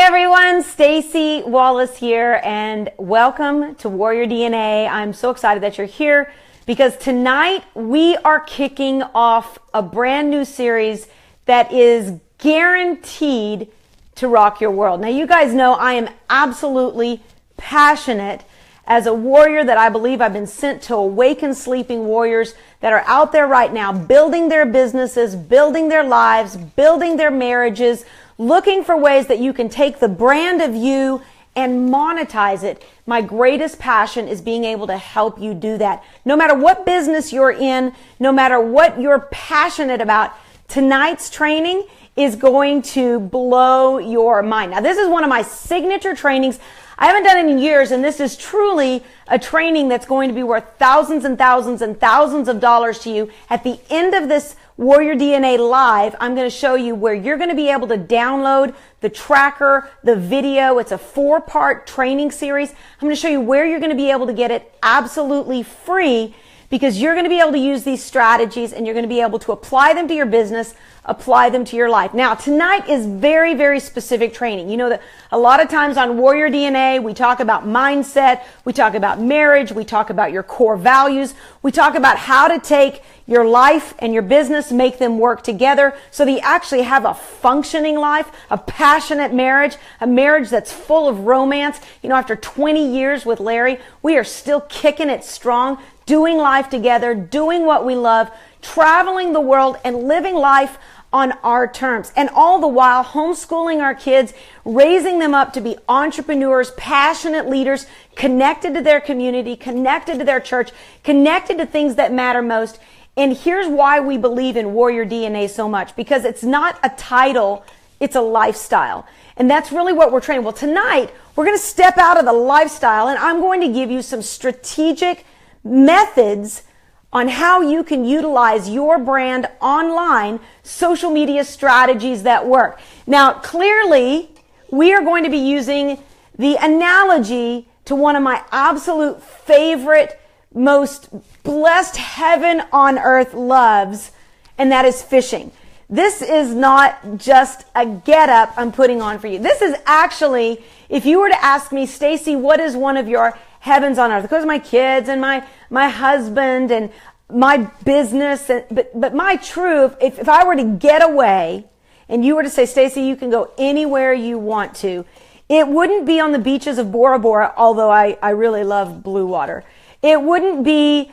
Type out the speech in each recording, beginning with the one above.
everyone, Staci, Wallace here, and welcome to Warrior DNA. I'm so excited that you're here because tonight we are kicking off a brand new series that is guaranteed to rock your world. Now, you guys know I am absolutely passionate as a warrior that I believe I've been sent to awaken sleeping warriors that are out there right now building their businesses, building their lives, building their marriages, looking for ways that you can take the brand of you and monetize it. My greatest passion is being able to help you do that. No matter what business you're in, no matter what you're passionate about, tonight's training is going to blow your mind. Now, this is one of my signature trainings. I haven't done it in years, and this is truly a training that's going to be worth thousands and thousands and thousands of dollars to you. At the end of this Warrior DNA Live, I'm going to show you where you're going to be able to download the tracker, the video. It's a 4-part training series. I'm going to show you where you're going to be able to get it absolutely free, because you're going to be able to use these strategies and you're going to be able to apply them to your business, apply them to your life. Now, tonight is very, very specific training. You know that a lot of times on Warrior DNA, we talk about mindset, we talk about marriage, we talk about your core values, we talk about how to take your life and your business, make them work together so that you actually have a functioning life, a passionate marriage, a marriage that's full of romance. You know, after 20 years with Larry, we are still kicking it strong, doing life together, doing what we love, traveling the world and living life on our terms. And all the while homeschooling our kids, raising them up to be entrepreneurs, passionate leaders, connected to their community, connected to their church, connected to things that matter most. And here's why we believe in Warrior DNA so much, because it's not a title, it's a lifestyle. And that's really what we're training. Well, tonight we're going to step out of the lifestyle and I'm going to give you some strategic methods on how you can utilize your brand online, social media strategies that work. Now, clearly, we are going to be using the analogy to one of my absolute favorite, most blessed heaven on earth loves, and that is fishing. This is not just a get-up I'm putting on for you. This is actually, if you were to ask me, Staci, what is one of your heavens on earth? Because my kids and my husband and my business, but my truth, if I were to get away and you were to say, Staci, you can go anywhere you want to, it wouldn't be on the beaches of Bora Bora, although I really love blue water. It wouldn't be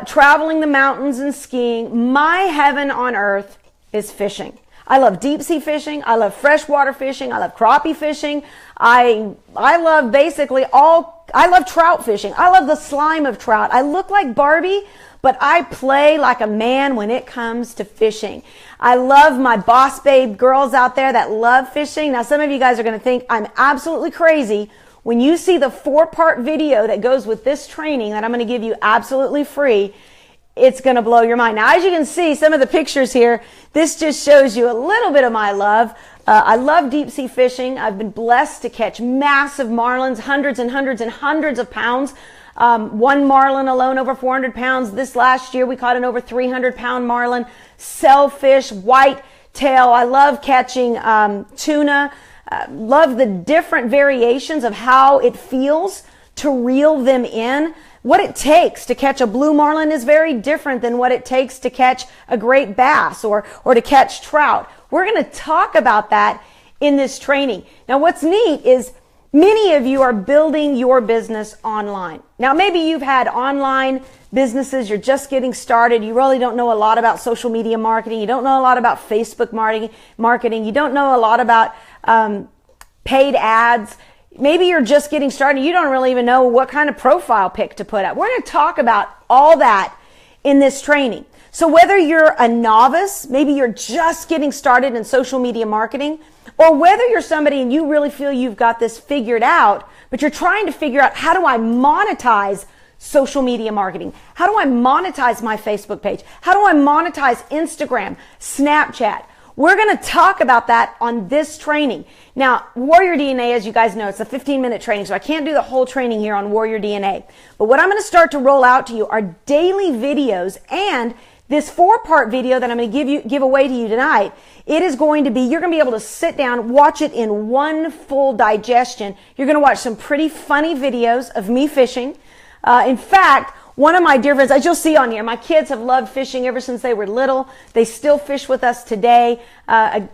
traveling the mountains and skiing. My heaven on earth is fishing. I love deep sea fishing. I love freshwater fishing. I love crappie fishing. I love basically I love trout fishing. I love the slime of trout. I look like Barbie, but I play like a man when it comes to fishing. I love my boss babe girls out there that love fishing. Now, some of you guys are going to think I'm absolutely crazy when you see the 4-part video that goes with this training that I'm going to give you absolutely free. It's going to blow your mind. Now, as you can see, some of the pictures here, this just shows you a little bit of my love. I love deep sea fishing. I've been blessed to catch massive marlins, hundreds and hundreds and hundreds of pounds. One marlin alone over 400 pounds. This last year, we caught an over 300-pound marlin. Sailfish, whitetail. I love catching tuna. Love the different variations of how it feels to reel them in. What it takes to catch a blue marlin is very different than what it takes to catch a great bass or to catch trout. We're going to talk about that in this training. Now, what's neat is many of you are building your business online. Now, maybe you've had online businesses, you're just getting started, you really don't know a lot about social media marketing, you don't know a lot about Facebook marketing, you don't know a lot about paid ads. Maybe you're just getting started. You don't really even know what kind of profile pic to put up. We're going to talk about all that in this training. So whether you're a novice, maybe you're just getting started in social media marketing, or whether you're somebody and you really feel you've got this figured out, but you're trying to figure out, how do I monetize social media marketing? How do I monetize my Facebook page? How do I monetize Instagram, Snapchat? We're going to talk about that on this training. Now, Warrior DNA, as you guys know, it's a 15-minute training, so I can't do the whole training here on Warrior DNA. But what I'm going to start to roll out to you are daily videos and This 4-part video that I'm going to give away to you tonight, it is going to be, you're going to be able to sit down, watch it in one full digestion. You're going to watch some pretty funny videos of me fishing. In fact, one of my dear friends, as you'll see on here, my kids have loved fishing ever since they were little. They still fish with us today.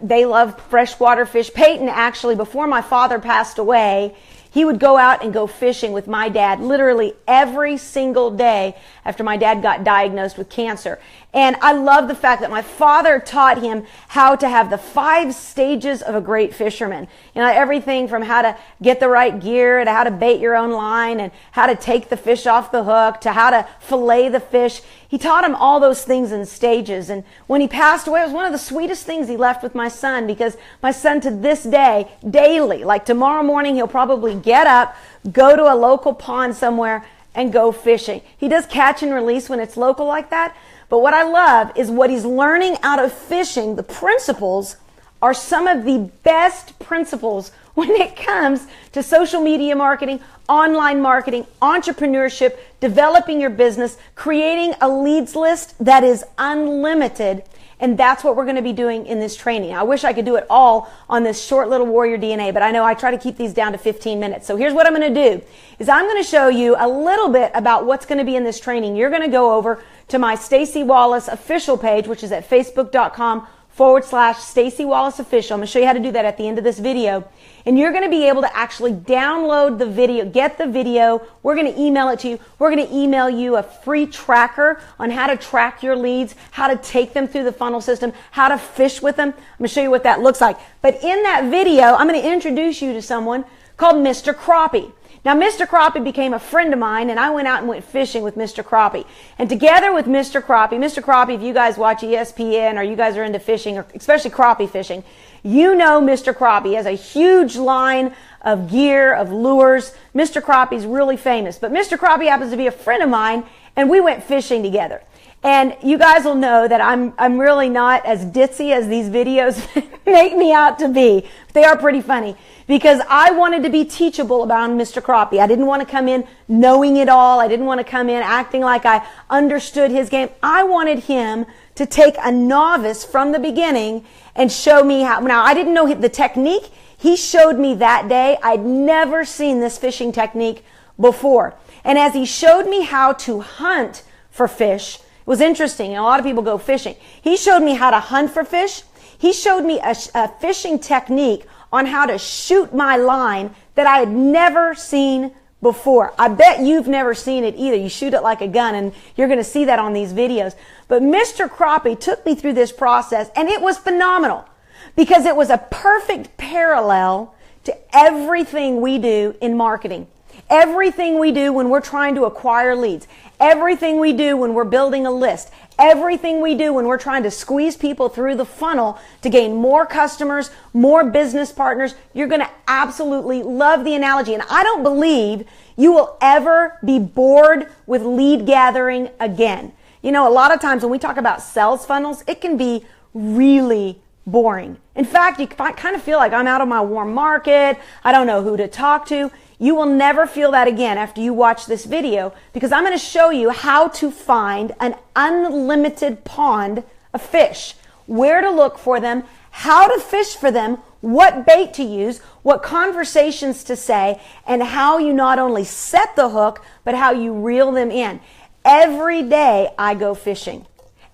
They love freshwater fish. Peyton, actually, before my father passed away, he would go out and go fishing with my dad literally every single day after my dad got diagnosed with cancer. And I love the fact that my father taught him how to have the 5 stages of a great fisherman. You know, everything from how to get the right gear to how to bait your own line and how to take the fish off the hook to how to fillet the fish. He taught him all those things in stages. And when he passed away, it was one of the sweetest things he left with my son, because my son to this day, daily, like tomorrow morning, he'll probably get up, go to a local pond somewhere and go fishing. He does catch and release when it's local like that. But what I love is what he's learning out of fishing. The principles are some of the best principles when it comes to social media marketing, online marketing, entrepreneurship, developing your business, creating a leads list that is unlimited. And that's what we're going to be doing in this training. I wish I could do it all on this short little Warrior DNA, but I know I try to keep these down to 15 minutes. So here's what I'm going to do is I'm going to show you a little bit about what's going to be in this training. You're going to go over to my Staci Wallace official page, which is at facebook.com/Staci Wallace official. I'm going to show you how to do that at the end of this video. And you're going to be able to actually download the video, get the video. We're going to email it to you. We're going to email you a free tracker on how to track your leads, how to take them through the funnel system, how to fish with them. I'm going to show you what that looks like. But in that video, I'm going to introduce you to someone called Mr. Crappie. Now, Mr. Crappie became a friend of mine, and I went out and went fishing with Mr. Crappie. And together with Mr. Crappie, if you guys watch ESPN or you guys are into fishing, or especially crappie fishing, you know Mr. Crappie has a huge line of gear, of lures. Mr. Crappie's really famous. But Mr. Crappie happens to be a friend of mine, and we went fishing together. And you guys will know that I'm really not as ditzy as these videos make me out to be. They are pretty funny, because I wanted to be teachable about Mr. Crappie. I didn't want to come in knowing it all. I didn't want to come in acting like I understood his game. I wanted him to take a novice from the beginning and show me how. Now, I didn't know the technique. He showed me that day. I'd never seen this fishing technique before. And as he showed me how to hunt for fish, it was interesting. A lot of people go fishing. He showed me how to hunt for fish. He showed me a fishing technique on how to shoot my line that I had never seen before. I bet you've never seen it either. You shoot it like a gun, and you're going to see that on these videos. But Mr. Crappie took me through this process, and it was phenomenal, because it was a perfect parallel to everything we do in marketing. Everything we do when we're trying to acquire leads. Everything we do when we're building a list. Everything we do when we're trying to squeeze people through the funnel to gain more customers, more business partners. You're going to absolutely love the analogy. And I don't believe you will ever be bored with lead gathering again. You know, a lot of times when we talk about sales funnels, it can be really boring. In fact, you kind of feel like I'm out of my warm market. I don't know who to talk to. You will never feel that again after you watch this video, because I'm going to show you how to find an unlimited pond of fish, where to look for them, how to fish for them, what bait to use, what conversations to say, and how you not only set the hook, but how you reel them in. Every day I go fishing.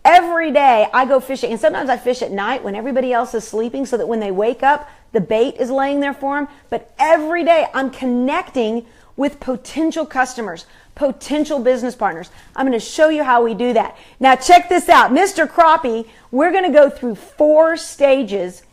Every day I go fishing, and sometimes I fish at night when everybody else is sleeping, so that when they wake up, the bait is laying there for them. But every day I'm connecting with potential customers, potential business partners. I'm going to show you how we do that. Now check this out. Mr. Crappie, we're going to go through 4 stages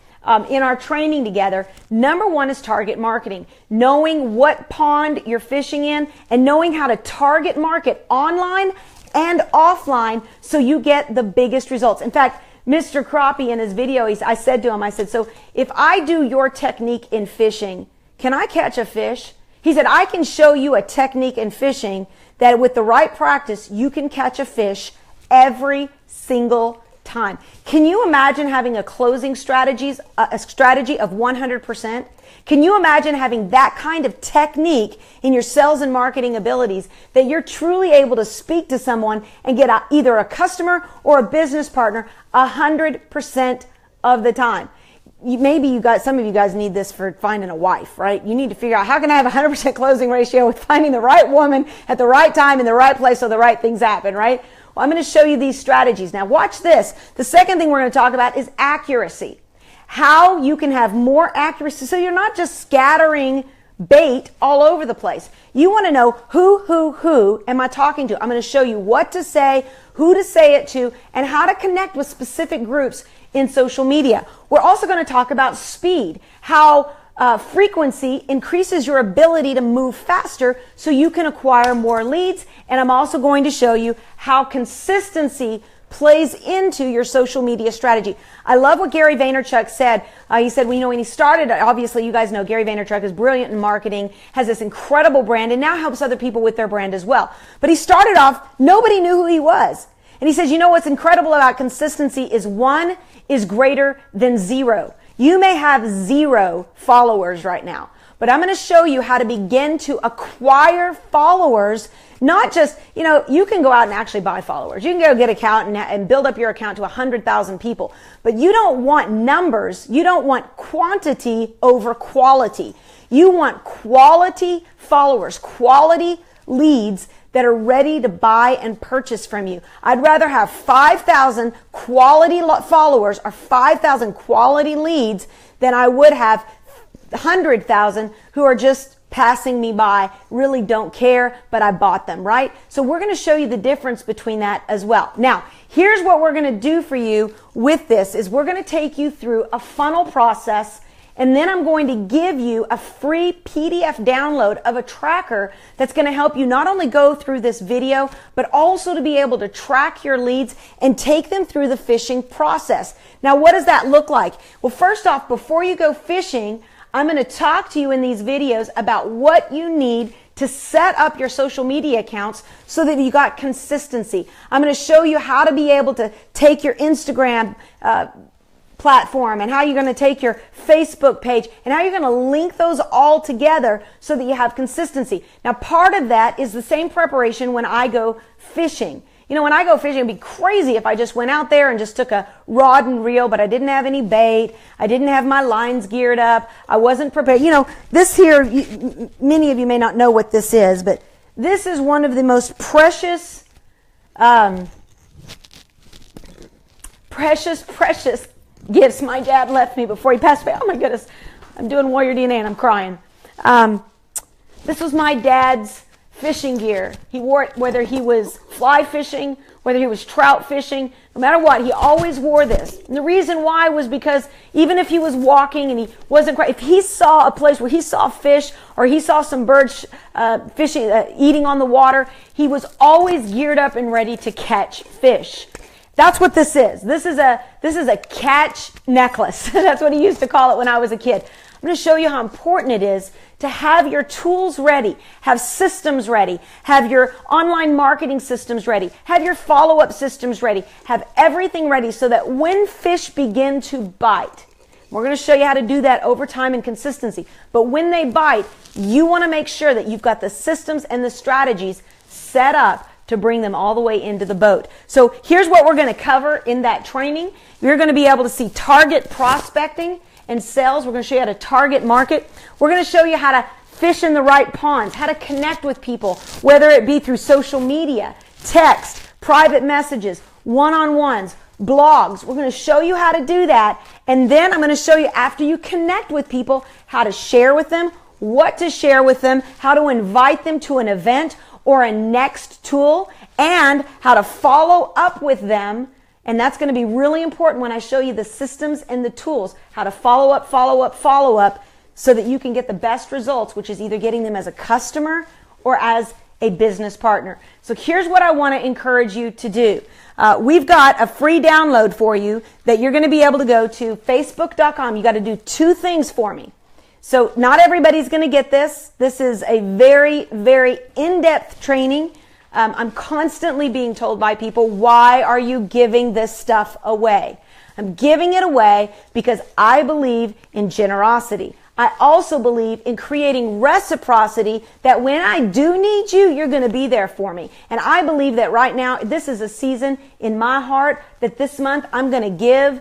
in our training together. Number 1 is target marketing. Knowing what pond you're fishing in and knowing how to target market online and offline so you get the biggest results. In fact, Mr. Crappie in his video, I said to him, I said, so if I do your technique in fishing, can I catch a fish? He said, I can show you a technique in fishing that with the right practice, you can catch a fish every single time. Can you imagine having a closing strategy of 100%? Can you imagine having that kind of technique in your sales and marketing abilities that you're truly able to speak to someone and get either a customer or a business partner 100% of the time? Maybe some of you guys need this for finding a wife, right? You need to figure out, how can I have a 100% closing ratio with finding the right woman at the right time in the right place so the right things happen, right? Well, I'm going to show you these strategies. Now watch this. The second thing we're going to talk about is accuracy. How you can have more accuracy so you're not just scattering bait all over the place. You want to know who am I talking to? I'm going to show you what to say, who to say it to, and how to connect with specific groups in social media. We're also going to talk about speed, how frequency increases your ability to move faster so you can acquire more leads. And I'm also going to show you how consistency plays into your social media strategy. I love what Gary Vaynerchuk said. He said, well, when he started, obviously you guys know Gary Vaynerchuk is brilliant in marketing, has this incredible brand, and now helps other people with their brand as well. But he started off, nobody knew who he was. And he says, what's incredible about consistency is 1 is greater than 0. You may have 0 followers right now, but I'm going to show you how to begin to acquire followers. Not just, you can go out and actually buy followers. You can go get an account and build up your account to 100,000 people. But you don't want numbers. You don't want quantity over quality. You want quality followers, quality leads that are ready to buy and purchase from you. I'd rather have 5,000 quality followers or 5,000 quality leads than I would have 100,000 who are just passing me by, really don't care, but I bought them, right? So we're going to show you the difference between that as well. Now, here's what we're going to do for you with this is we're going to take you through a funnel process, and then I'm going to give you a free PDF download of a tracker that's going to help you not only go through this video, but also to be able to track your leads and take them through the fishing process. Now, what does that look like? Well, first off, before you go fishing, I'm going to talk to you in these videos about what you need to set up your social media accounts so that you got consistency. I'm going to show you how to be able to take your Instagram platform and how you're going to take your Facebook page and how you're going to link those all together so that you have consistency. Now, part of that is the same preparation when I go fishing. When I go fishing, it'd be crazy if I just went out there and just took a rod and reel, but I didn't have any bait. I didn't have my lines geared up. I wasn't prepared. This here, many of you may not know what this is, but this is one of the most precious gifts my dad left me before he passed away. Oh my goodness, I'm doing Warrior DNA and I'm crying. This was my dad's fishing gear. He wore it whether he was fly fishing, whether he was trout fishing, no matter what, he always wore this. And the reason why was because even if he was walking and he wasn't quite, if he saw a place where he saw fish or he saw some birds fishing, eating on the water, he was always geared up and ready to catch fish. That's what this is. This is a catch necklace. That's what he used to call it when I was a kid. I'm going to show you how important it is to have your tools ready, have systems ready, have your online marketing systems ready, have your follow-up systems ready, have everything ready so that when fish begin to bite, we're going to show you how to do that over time and consistency. But when they bite, you want to make sure that you've got the systems and the strategies set up to bring them all the way into the boat. So here's what we're going to cover in that training. You're going to be able to see target prospecting and sales. We're going to show you how to target market. We're going to show you how to fish in the right ponds, how to connect with people, whether it be through social media, text, private messages, one-on-ones, blogs. We're going to show you how to do that. And then I'm going to show you, after you connect with people, how to share with them, what to share with them, how to invite them to an event or a next tool, and how to follow up with them. And that's going to be really important when I show you the systems and the tools, how to follow up so that you can get the best results, which is either getting them as a customer or as a business partner. So here's what I want to encourage you to do. We've got a free download for you that you're going to be able to go to facebook.com. You got to do 2 things for me. So not everybody's going to get this. This is a very, very in-depth training. I'm constantly being told by people, why are you giving this stuff away? I'm giving it away because I believe in generosity. I also believe in creating reciprocity, that when I do need you, you're going to be there for me. And I believe that right now, this is a season in my heart that this month I'm going to give.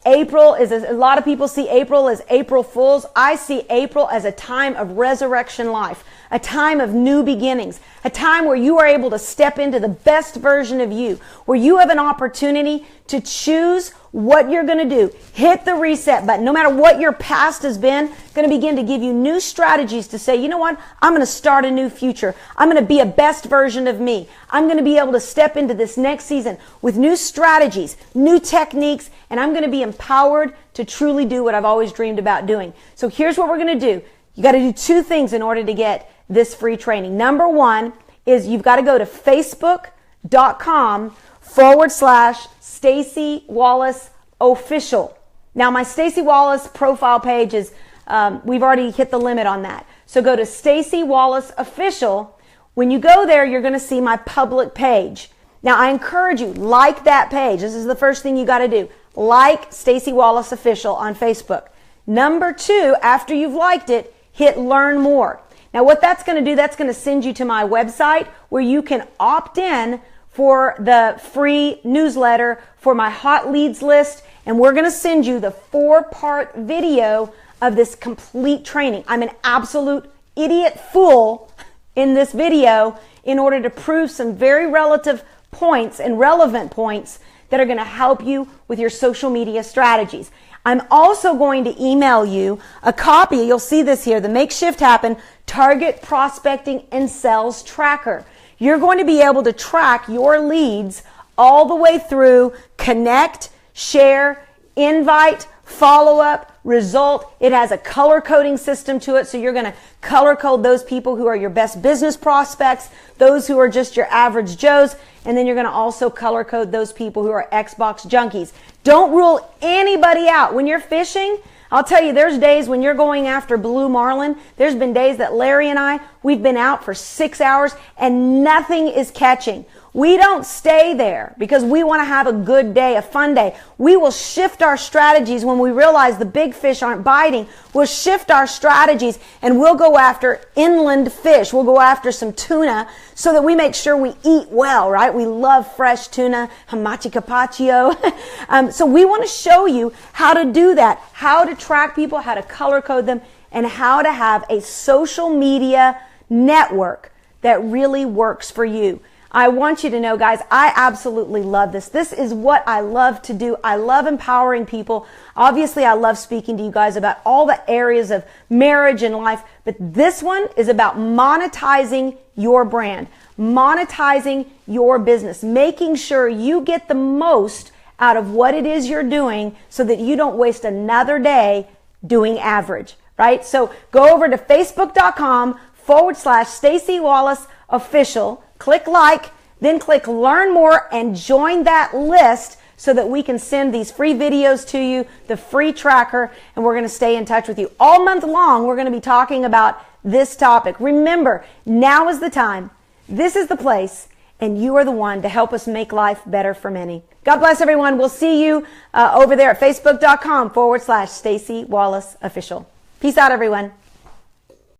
April is, a lot of people see April as April Fools. I see April as a time of resurrection life, a time of new beginnings, a time where you are able to step into the best version of you, where you have an opportunity to choose what you're going to do. Hit the reset button. No matter what your past has been, going to begin to give you new strategies to say, you know what? I'm going to start a new future. I'm going to be a best version of me. I'm going to be able to step into this next season with new strategies, new techniques, and I'm going to be empowered to truly do what I've always dreamed about doing. So here's what we're going to do. You got to do two things in order to get this free training. Number one is you've got to go to facebook.com/Staci Wallace Official. Now, my Staci Wallace profile page is, we've already hit the limit on that. So go to Staci Wallace Official. When you go there, you're going to see my public page. Now, I encourage you, like that page. This is the first thing you got to do. Like Staci Wallace Official on Facebook. Number two, after you've liked it, hit Learn More. Now, what that's going to do, that's going to send you to my website where you can opt in for the free newsletter for my hot leads list. And we're going to send you the 4-part video of this complete training. I'm an absolute idiot fool in this video in order to prove some very relative points and relevant points that are going to help you with your social media strategies. I'm also going to email you a copy. You'll see this here, the Make Shift Happen Target Prospecting and Sales Tracker. You're going to be able to track your leads all the way through connect, share, invite, follow up, result. It has a color coding system to it. So you're going to color code those people who are your best business prospects, those who are just your average Joes, and then you're going to also color code those people who are Xbox junkies. Don't rule anybody out. When you're fishing, I'll tell you, there's days when you're going after blue marlin. There's been days that Larry and I, we've been out for 6 hours and nothing is catching. We don't stay there because we want to have a good day, a fun day. We will shift our strategies when we realize the big fish aren't biting. We'll shift our strategies and we'll go after inland fish. We'll go after some tuna so that we make sure we eat well, right? We love fresh tuna, hamachi carpaccio. So we want to show you how to do that, how to track people, how to color code them, and how to have a social media network that really works for you. I want you to know, guys, I absolutely love this. This is what I love to do. I love empowering people. Obviously, I love speaking to you guys about all the areas of marriage and life, but this one is about monetizing your brand, monetizing your business, making sure you get the most out of what it is you're doing so that you don't waste another day doing average, right? So go over to facebook.com/Staci Wallace Official. Click like, then click Learn More and join that list so that we can send these free videos to you, the free tracker, and we're going to stay in touch with you. All month long, we're going to be talking about this topic. Remember, now is the time. This is the place, and you are the one to help us make life better for many. God bless everyone. We'll see you over there at facebook.com/Staci Wallace Official. Peace out, everyone.